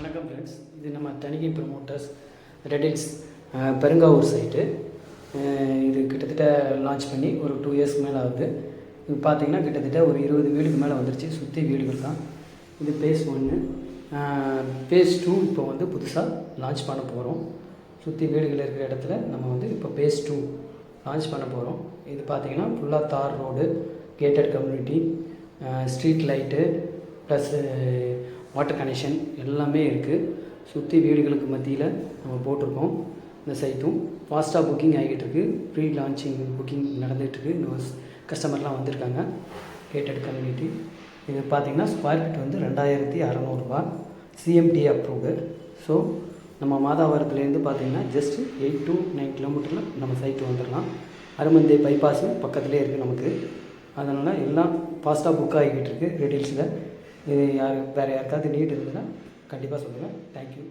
வணக்கம் ஃப்ரெண்ட்ஸ், இது நம்ம Thanigai promoters riddles Perungavur site. இது கிட்டத்தட்ட லான்ச் பண்ணி ஒரு 2 இயர்ஸ் மேலே ஆகுது. இது பார்த்திங்கன்னா கிட்டத்தட்ட ஒரு 20 வீடுக்கு மேலே வந்துருச்சு. சுற்றி வீடுகள் தான். இது பேஸ் 1. பேஸ் 2 இப்போ வந்து புதுசாக லான்ச் பண்ண போகிறோம். சுற்றி வீடுகள் இருக்கிற இடத்துல நம்ம வந்து இப்போ பேஸ் 2 லான்ச் பண்ண போகிறோம். இது பார்த்திங்கன்னா ஃபுல்லாக தார் road, gated community, street light plus water connection எல்லாமே இருக்குது. சுற்றி வீடுகளுக்கு மத்தியில் நம்ம போட்டிருக்கோம். இந்த சைட்டும் ஃபாஸ்ட்டாக புக்கிங் ஆகிட்டு இருக்குது. ப்ரீ லான்ச்சிங் புக்கிங் நடந்துகிட்ருக்கு. இன்னும் கஸ்டமர்லாம் வந்திருக்காங்க. கேட்டட் கம்யூனிட்டி இது பார்த்திங்கன்னா ஸ்கொயர் ஃபீட் வந்து 2600 ரூபா. CMD approved. ஸோ நம்ம மாதாவரத்துலேருந்து பார்த்திங்கன்னா ஜஸ்ட் 8 to 9 கிலோமீட்டரில் நம்ம சைட்டு வந்துடலாம். அருமந்தை பைபாஸு பக்கத்துலேயே இருக்குது நமக்கு. அதனால் எல்லாம் ஃபாஸ்ட்டாக புக் ஆகிக்கிட்டு இருக்குது ரெடில்ஸில். இது வேறு யாருக்காவது நீட் இருந்ததுன்னா கண்டிப்பாக சொல்லுங்கள். தேங்க்யூ.